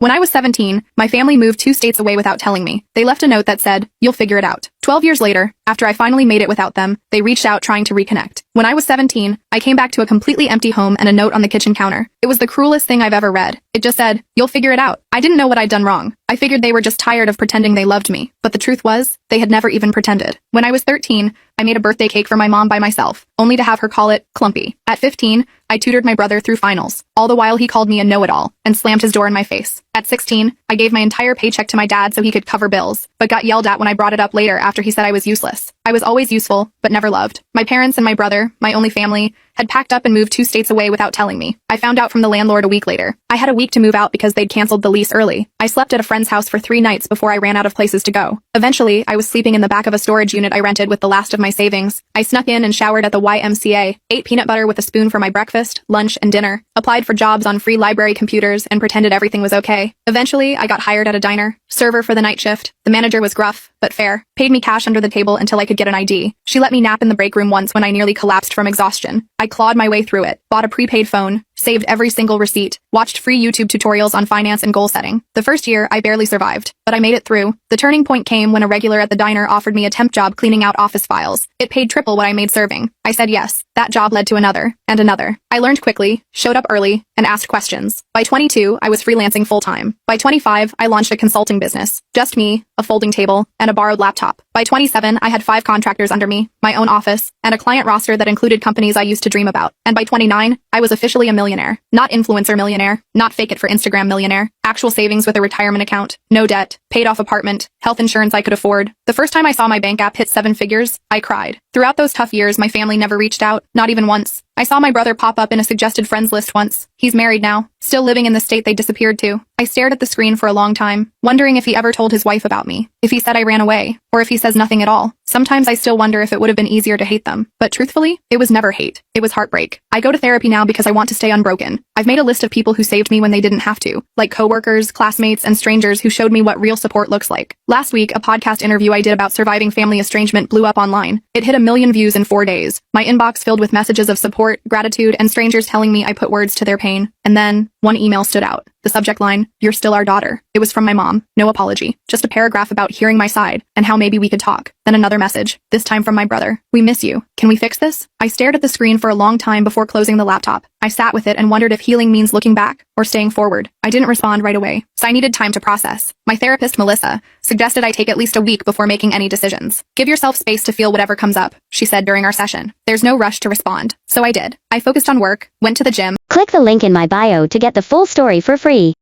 When I was 17, my family moved 2 states away without telling me. They left a note that said, "You'll figure it out." 12 years later, after I finally made it without them, they reached out trying to reconnect. When I was 17, I came back to a completely empty home and a note on the kitchen counter. It was the cruelest thing I've ever read. It just said, "You'll figure it out." I didn't know what I'd done wrong. I figured they were just tired of pretending they loved me. But the truth was, they had never even pretended. When I was 13, I made a birthday cake for my mom by myself, only to have her call it clumpy. At 15, I tutored my brother through finals. All the while he called me a know-it-all and slammed his door in my face. At 16, I gave my entire paycheck to my dad so he could cover bills, but got yelled at when I brought it up later after he said I was useless. I was always useful, but never loved. My parents and my brother, my only family, had packed up and moved 2 states away without telling me. I found out from the landlord a week later. I had a week to move out because they'd canceled the lease early. I slept at a friend's house for 3 nights before I ran out of places to go. Eventually, I was sleeping in the back of a storage unit I rented with the last of my savings. I snuck in and showered at the YMCA, ate peanut butter with a spoon for my breakfast, lunch, and dinner, applied for jobs on free library computers, and pretended everything was okay. Eventually, I got hired at a diner, server for the night shift. The manager was gruff, but fair, paid me cash under the table until I could get an ID. She let me nap in the break room once when I nearly collapsed from exhaustion. I clawed my way through it, bought a prepaid phone, saved every single receipt, watched free YouTube tutorials on finance and goal setting. The first year, I barely survived, but I made it through. The turning point came when a regular at the diner offered me a temp job cleaning out office files. It paid triple what I made serving. I said yes. That job led to another, and another. I learned quickly, showed up early, and asked questions. By 22, I was freelancing full-time. By 25, I launched a consulting business. Just me, a folding table, and a borrowed laptop. By 27, I had 5 contractors under me, my own office, and a client roster that included companies I used to dream about. And by 29, I was officially a millionaire. Not influencer millionaire, not fake it for Instagram millionaire. Actual savings with a retirement account, no debt, paid off apartment, health insurance I could afford. The first time I saw my bank app hit 7 figures, I cried. Throughout those tough years, my family never reached out, not even once. I saw my brother pop up in a suggested friends list once. He's married now, still living in the state they disappeared to. I stared at the screen for a long time, wondering if he ever told his wife about me, if he said I ran away, or if he says nothing at all. Sometimes I still wonder if it would have been easier to hate them. But truthfully, it was never hate. It was heartbreak. I go to therapy now because I want to stay unbroken. I've made a list of people who saved me when they didn't have to, like coworkers, classmates, and strangers who showed me what real support looks like. Last week, a podcast interview I did about surviving family estrangement blew up online. It hit 1 million views in 4 days. My inbox filled with messages of support, gratitude, and strangers telling me I put words to their pain. And then, one email stood out. The subject line, "You're still our daughter." It was from my mom. No apology. Just a paragraph about hearing my side and how maybe we could talk. Then another message, this time from my brother. "We miss you. Can we fix this?" I stared at the screen for a long time before closing the laptop. I sat with it and wondered if healing means looking back or staying forward. I didn't respond right away, so I needed time to process. My therapist, Melissa, suggested I take at least a week before making any decisions. "Give yourself space to feel whatever comes up," she said during our session. "There's no rush to respond." So I did. I focused on work, went to the gym. Click the link in my bio to get the full story for free.